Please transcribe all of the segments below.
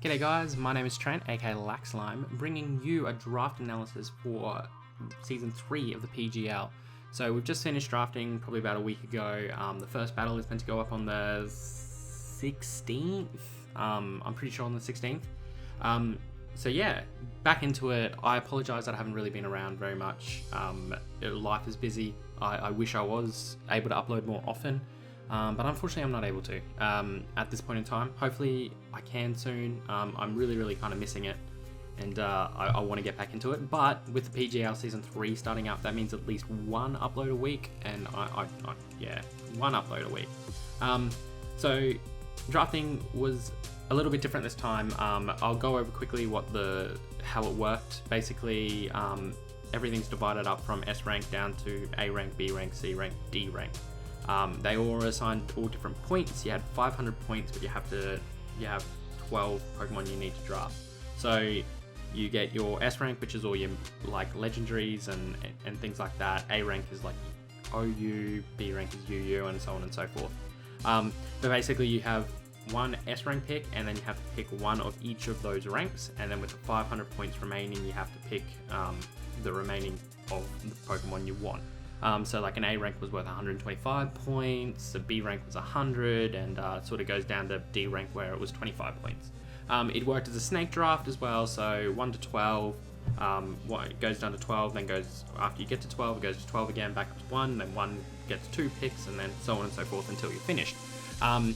G'day guys, my name is Trent, aka LaxLime, bringing you a draft analysis for Season 3 of the PGL. So we've just finished drafting probably about a week ago. The first battle is meant to go up on the 16th. I'm pretty sure on the 16th. So yeah, back into it. I apologize that I haven't really been around very much. Life is busy. I wish I was able to upload more often. But unfortunately I'm not able to at this point in time. Hopefully I can soon. I'm really kind of missing it, and I want to get back into it. But with the PGL Season 3 starting up, that means at least one upload a week, and yeah, one upload a week. So drafting was a little bit different this time. I'll go over quickly how it worked. Basically, everything's divided up from S rank down to A rank, B rank, C rank, D rank. They all are assigned all different points. You had 500 points, but you have 12 Pokemon you need to draft. So you get your S rank, which is all your like legendaries and things like that. A rank is like OU, B rank is UU, and so on and so forth. But basically you have one S rank pick, and then you have to pick one of each of those ranks, and then with the 500 points remaining, you have to pick the remaining of the Pokemon you want. So like an A rank was worth 125 points, a B rank was 100, and it sort of goes down to D rank where it was 25 points. It worked as a snake draft as well, so 1 to 12, it goes down to 12, then goes, after you get to 12, it goes to 12 again, back up to 1, then 1 gets 2 picks, and then so on and so forth until you're finished. I'm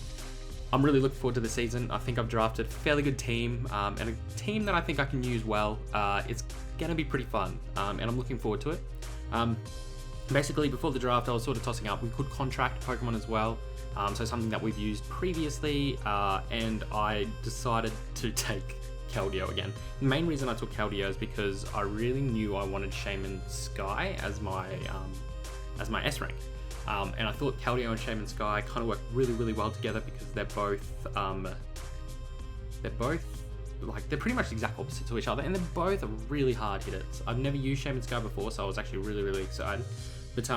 really looking forward to the season. I think I've drafted a fairly good team, and a team that I think I can use well. It's going to be pretty fun, and I'm looking forward to it. Basically, before the draft, I was sort of tossing up. We could contract Pokemon as well, so something that we've used previously, and I decided to take Keldeo again. The main reason I took Keldeo is because I really knew I wanted Shaman Sky as my S rank, and I thought Keldeo and Shaman Sky kind of work really well together because they're pretty much the exact opposite to each other, and they're both really hard hitters. I've never used Shaman Sky before, so I was actually really excited. But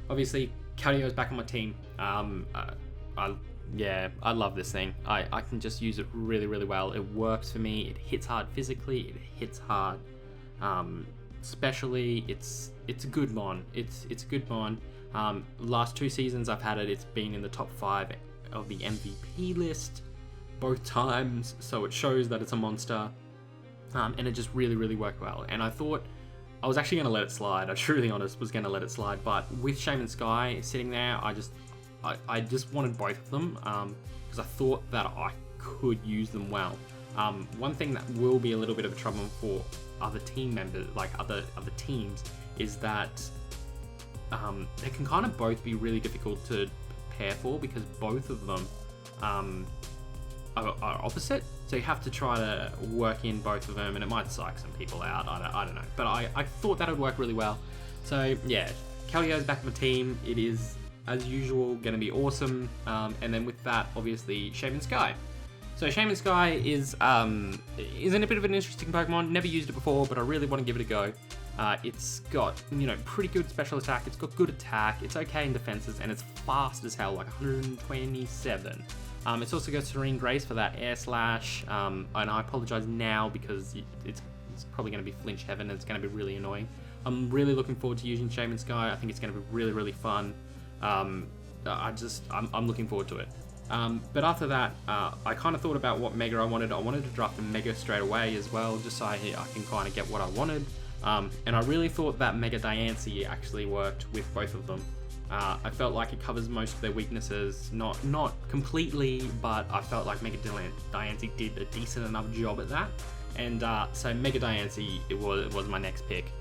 obviously Keldeo's back on my team. I love this thing. I can just use it really well. It works for me. It hits hard physically. It hits hard specially. It's a good mon. It's a good mon. Last 2 seasons I've had it. It's been in the top 5 of the MVP list both times, so it shows that it's a monster, and it just really worked well. And I thought I was actually going to let it slide. I truly honest was going to let it slide, but with Shaman Sky sitting there, I just wanted both of them because I thought that I could use them well. One thing that will be a little bit of a trouble for other team members, like other teams, is that they can kind of both be really difficult to prepare for because both of them are opposite, so you have to try to work in both of them, and it might psych some people out. I don't know, but I thought that would work really well. So yeah, Keldeo's back on the team. It is, as usual, going to be awesome. And then with that, obviously, Shaman Sky. So Shaman Sky is in a bit of an interesting Pokemon. Never used it before, but I really want to give it a go. It's got, pretty good special attack. It's got good attack. It's okay in defenses, and it's fast as hell, like 127. It's also got Serene Grace for that Air Slash, and I apologize now because it's probably going to be flinch heaven, and it's going to be really annoying. I'm really looking forward to using Shaman Sky. I think it's going to be really fun. I'm looking forward to it. But after that, I kind of thought about what Mega I wanted. I wanted to draft a Mega straight away as well, just so I can kind of get what I wanted. And I really thought that Mega Diancie actually worked with both of them. I felt like it covers most of their weaknesses, not completely, but I felt like Mega Diancie did a decent enough job at that, and so Mega Diancie it was my next pick.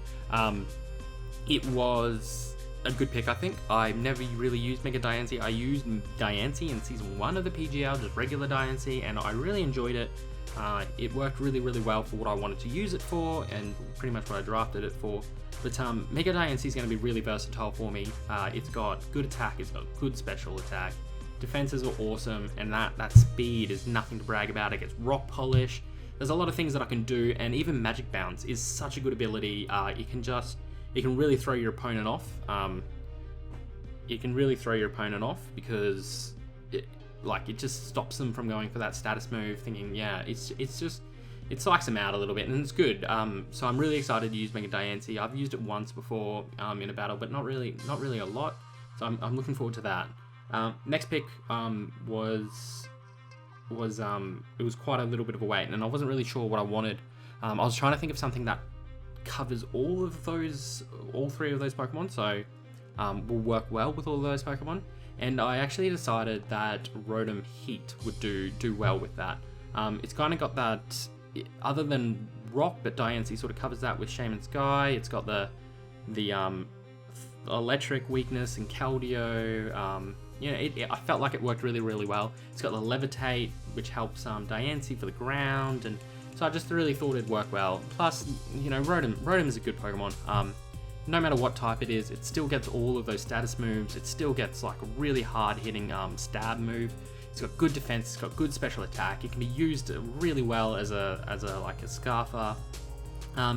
It was a good pick, I think. I never really used Mega Diancie. I used Diancie in Season 1 of the PGL, just regular Diancie, and I really enjoyed it. It worked really well for what I wanted to use it for, and pretty much what I drafted it for. But Mega Diancie is going to be really versatile for me. It's got good attack, it's got good special attack, defenses are awesome, and that speed is nothing to brag about. It gets rock polish. There's a lot of things that I can do, and even Magic Bounce is such a good ability. It can really throw your opponent off. Because like it just stops them from going for that status move, thinking, yeah, it's just, it psychs them out a little bit, and it's good. So I'm really excited to use Mega Diancie. I've used it once before in a battle, but not really a lot. So I'm looking forward to that. Next pick was it was quite a little bit of a wait, and I wasn't really sure what I wanted. I was trying to think of something that covers all three of those Pokemon, so will work well with all of those Pokemon. And I actually decided that Rotom Heat would do well with that. It's kind of got that, other than Rock, but Diancie sort of covers that with Shaman Sky. It's got the electric weakness and Keldeo. I felt like it worked really, really well. It's got the Levitate, which helps Diancie for the ground, and so I just really thought it'd work well. Plus, Rotom is a good Pokemon. No matter what type it is, it still gets all of those status moves. It still gets like a really hard-hitting stab move. It's got good defense. It's got good special attack. It can be used really well as a Scarfer.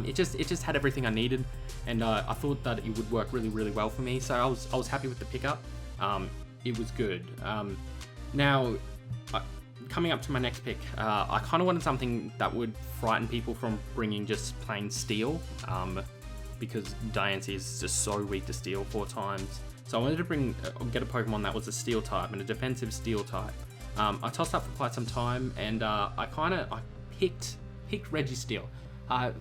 It just had everything I needed, and I thought that it would work really, really well for me. So I was happy with the pickup. It was good. Now, coming up to my next pick, I kind of wanted something that would frighten people from bringing just plain Steel, because Diancie is just so weak to Steel 4 times. So I wanted to get a Pokemon that was a Steel type and a defensive Steel type. I tossed up for quite some time, and I picked Registeel. I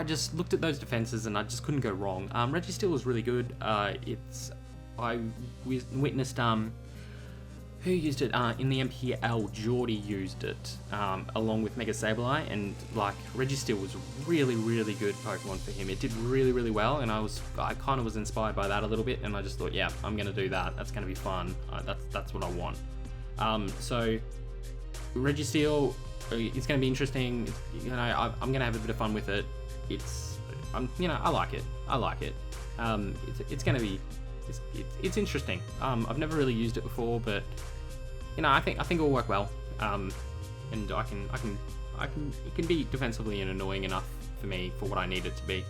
just looked at those defenses and I just couldn't go wrong. Registeel was really good. I witnessed who used it in the MPL. Geordie used it along with Mega Sableye, and like Registeel was really, really good Pokemon for him. It did really, really well, and I kind of was inspired by that a little bit, and I just thought, yeah, I'm gonna do that. That's gonna be fun. That's what I want. So Registeel, it's gonna be interesting. I'm gonna have a bit of fun with it. I like it. It's gonna be. It's interesting. I've never really used it before, but I think it will work well. And it can be defensively and annoying enough for me for what I need it to be.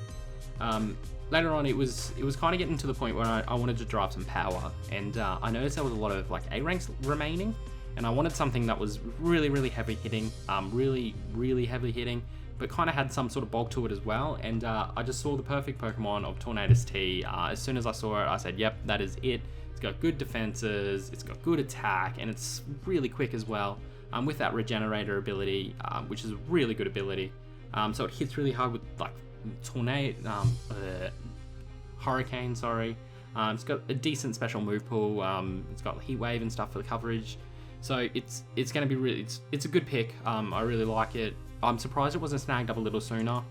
Later on, it was kind of getting to the point where I wanted to drive some power, and I noticed there was a lot of like A ranks remaining, and I wanted something that was really, really heavy hitting, really, really heavily hitting, but kind of had some sort of bulk to it as well. And I just saw the perfect Pokemon of Tornadus T. As soon as I saw it, I said, yep, that is it. It's got good defenses, it's got good attack, and it's really quick as well, with that Regenerator ability, which is a really good ability. So it hits really hard with like Hurricane, sorry. It's got a decent special move pool. It's got Heat Wave and stuff for the coverage. So it's going to be really, it's a good pick. I really like it. I'm surprised it wasn't snagged up a little sooner,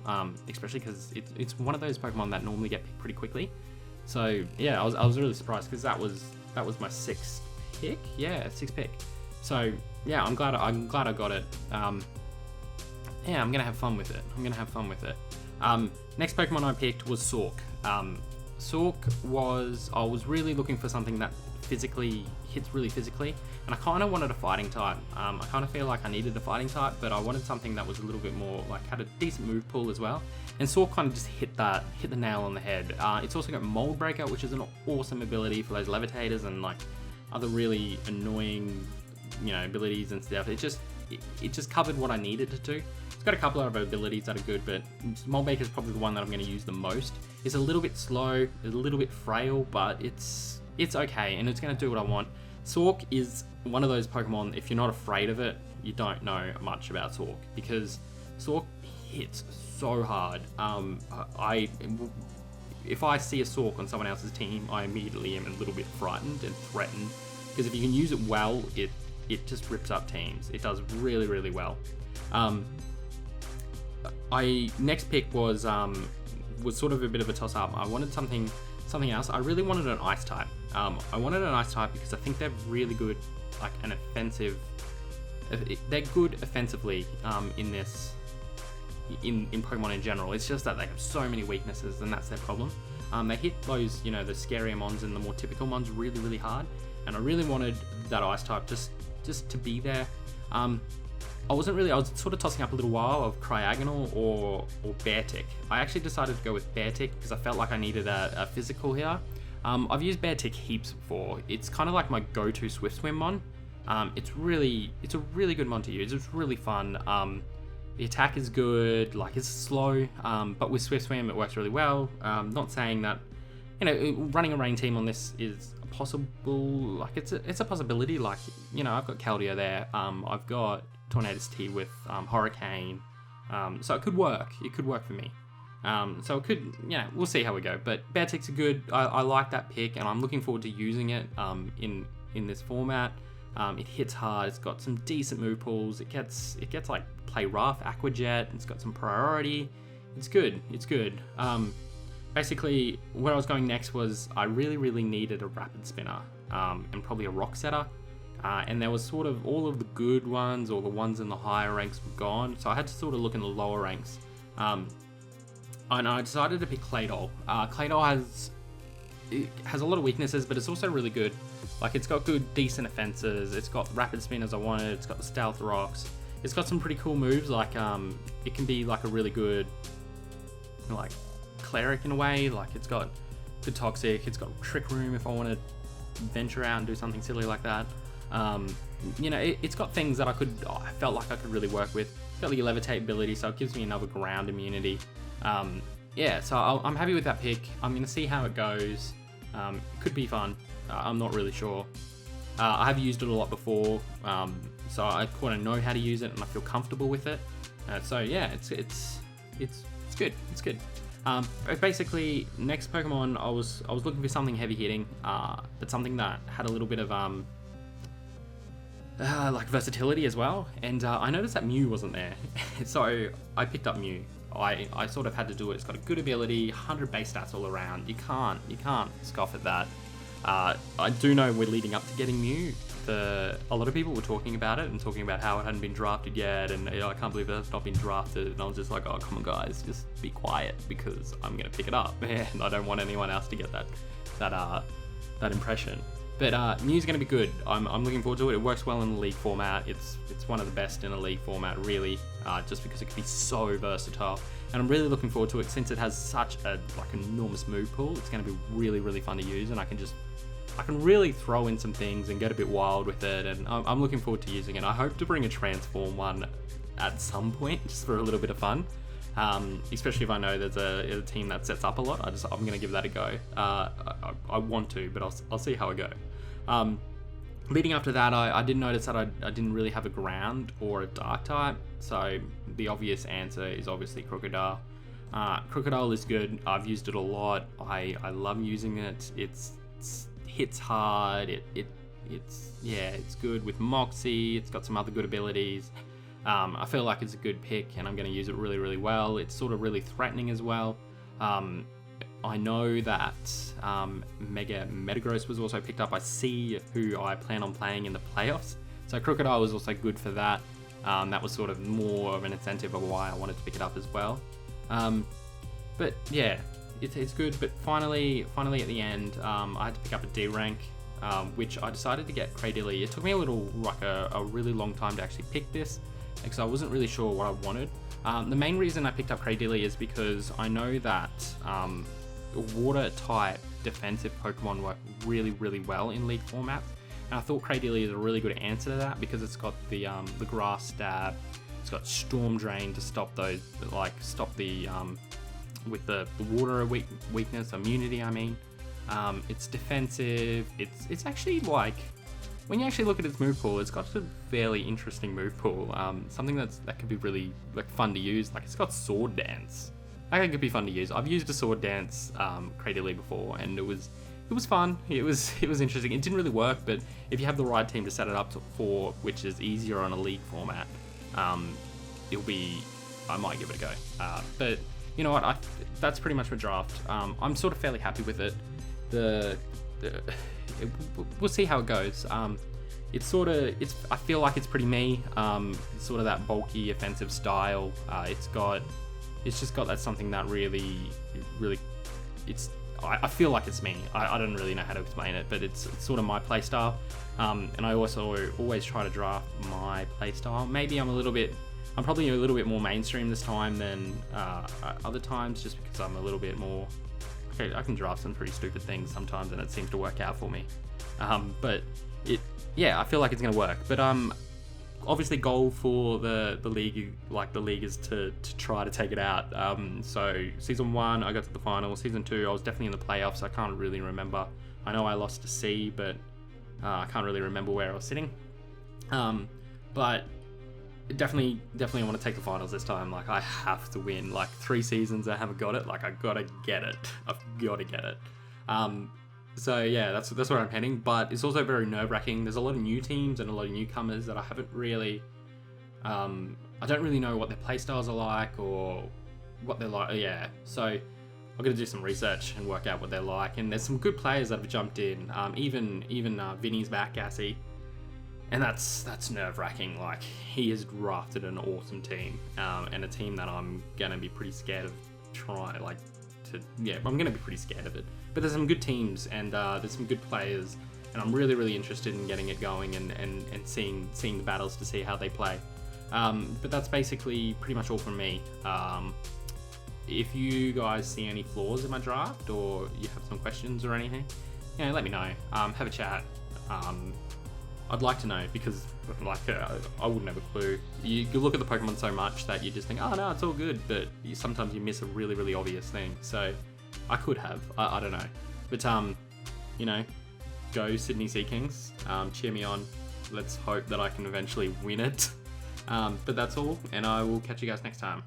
especially because it's one of those Pokemon that normally get picked pretty quickly. So yeah, I was really surprised because that was my 6th pick. Yeah, 6th pick. So yeah, I'm glad I got it. Yeah, I'm gonna have fun with it. Next Pokemon I picked was Sork. I was really looking for something that physically hits really physically, and I kind of wanted a fighting type. I kind of feel like I needed a fighting type, but I wanted something that was a little bit more like had a decent move pool as well. And Sork kind of just hit the nail on the head. It's also got Mold Breaker, which is an awesome ability for those levitators and like other really annoying, abilities and stuff. It just covered what I needed it to. It's got a couple of abilities that are good, but Mold Breaker is probably the one that I'm going to use the most. It's a little bit slow, it's a little bit frail, but it's okay, and it's going to do what I want. Sork is one of those Pokemon, if you're not afraid of it, you don't know much about Sork, because Sork hits so hard. If I see a Sork on someone else's team, I immediately am a little bit frightened and threatened, because if you can use it well, it just rips up teams. It does really, really well. Next pick was sort of a bit of a toss-up. I wanted something else. I really wanted an Ice type. I wanted an Ice type because I think they're really good, like an offensive. They're good offensively in Pokemon in general. It's just that they have so many weaknesses, and that's their problem. They hit those, the scarier mons and the more typical mons really, really hard, and I really wanted that Ice type just to be there. I was sort of tossing up a little while of Cryogonal or Beartic. I actually decided to go with Beartic because I felt like I needed a physical here. I've used Beartic heaps before. It's kind of like my go-to Swift Swim mon. It's a really good mon to use. It's really fun. The attack is good, like it's slow, but with Swift Swim it works really well. Not saying that, running a rain team on this is possible, like it's a possibility. Like, I've got Keldeo there, I've got Tornadus T with Hurricane, so it could work. It could work for me. So it could, we'll see how we go. But Bearticks are good. I like that pick, and I'm looking forward to using it in this format. It hits hard. It's got some decent move pools. It gets like play rough, Aqua Jet. It's got some priority. It's good. Basically, where I was going next was I really needed a Rapid Spinner and probably a Rock Setter. And there was sort of all of the good ones, or the ones in the higher ranks were gone. So I had to sort of look in the lower ranks. And I decided to pick Claydol. Claydol has a lot of weaknesses, but it's also really good. Like, it's got good, decent offenses. It's got Rapid Spin as I wanted. It's got the Stealth Rocks. It's got some pretty cool moves. Like, it can be like a really good, like, Cleric in a way. Like, it's got good Toxic. It's got Trick Room if I want to venture out and do something silly like that. It's got things that I felt like I could really work with. It's got the Levitate ability, so it gives me another ground immunity. So I'm happy with that pick. I'm going to see how it goes. It could be fun. I'm not really sure. I have used it a lot before, so I kind of know how to use it, and I feel comfortable with it. It's good. It's good. Basically, next Pokemon, I was looking for something heavy hitting, but something that had a little bit of like versatility as well. And I noticed that Mew wasn't there, so I picked up Mew. I sort of had to do it. It's got a good ability, 100 base stats all around. You can't scoff at that. I do know we're leading up to getting Mew. A lot of people were talking about it and talking about how it hadn't been drafted yet, and I can't believe it's not been drafted. And I was just like, oh, come on guys, just be quiet, because I'm gonna pick it up, and I don't want anyone else to get that impression. But Mew's gonna be good. I'm looking forward to it. It works well in the league format. It's one of the best in a league format, really, just because it can be so versatile. And I'm really looking forward to it, since it has such a enormous move pool. It's gonna be really fun to use, and I can really throw in some things and get a bit wild with it. And I'm looking forward to using it. I hope to bring a transform one at some point, just for a little bit of fun. Especially if I know there's a team that sets up a lot. I'm gonna give that a go. I want to, but I'll see how I go. Leading up to that, I did notice that I didn't really have a ground or a dark type, so the obvious answer is obviously Crocodile. Crocodile is good. I've used it a lot. I love using it. It's hits hard. It's good with Moxie. It's got some other good abilities. I feel like it's a good pick, and I'm going to use it really well. It's sort of really threatening as well. I know that Mega Metagross was also picked up by C, who I plan on playing in the playoffs. So Crocodile was also good for that. That was sort of more of an incentive of why I wanted to pick it up as well. But yeah, it's good. But finally at the end, I had to pick up a D rank, which I decided to get Cradily. It took me a really long time to actually pick this, because I wasn't really sure what I wanted. The main reason I picked up Cradily is because I know that water type defensive Pokemon work really well in League formats, and I thought Cradily is a really good answer to that, because it's got the Grass Stab, it's got Storm Drain to stop those, with the water weakness, immunity I mean. It's defensive, it's actually like, when you actually look at its move pool, it's got a fairly interesting move pool. Something that could be really fun to use. Like, it's got Sword Dance. I think it could be fun to use. I've used a Sword Dance Cradily before, and it was fun. It was interesting. It didn't really work, but if you have the right team to set it up for, which is easier on a league format, I might give it a go. But you know what? That's pretty much my draft. I'm sort of fairly happy with it. We'll see how it goes. I feel like it's pretty me. It's sort of that bulky offensive style. It's just got that something that really, I feel like it's me. I don't really know how to explain it, but it's sort of my playstyle. And I also always try to draft my playstyle. Maybe I'm probably a little bit more mainstream this time than other times, just because I'm a little bit more. Okay, I can draft some pretty stupid things sometimes, and it seems to work out for me. But yeah, I feel like it's gonna work. But obviously, goal for the league, like the league, is to try to take it out. So season 1, I got to the final. Season 2, I was definitely in the playoffs. I can't really remember. I know I lost to C, but I can't really remember where I was sitting. But definitely I want to take the finals this time. Like, I have to win. Like, 3 seasons I haven't got it. Like, I gotta get it. I've gotta get it. So yeah, that's where I'm heading. But it's also very nerve-wracking. There's a lot of new teams and a lot of newcomers that I haven't really. I don't really know what their playstyles are like or what they're like. Yeah, so I'm gonna do some research and work out what they're like. And there's some good players that have jumped in. Even Vinny's back, Gassy. And that's nerve-wracking. Like, he has drafted an awesome team, and a team that I'm gonna be pretty scared of trying. I'm gonna be pretty scared of it. But there's some good teams, and there's some good players, and I'm really interested in getting it going and seeing the battles to see how they play. But that's basically pretty much all from me. If you guys see any flaws in my draft, or you have some questions or anything, let me know. Have a chat. I'd like to know, because I wouldn't have a clue. You look at the Pokemon so much that you just think, oh no, it's all good, but sometimes you miss a really obvious thing. So I could have, I don't know. But go Sydney Sea Kings. Cheer me on. Let's hope that I can eventually win it. But that's all, and I will catch you guys next time.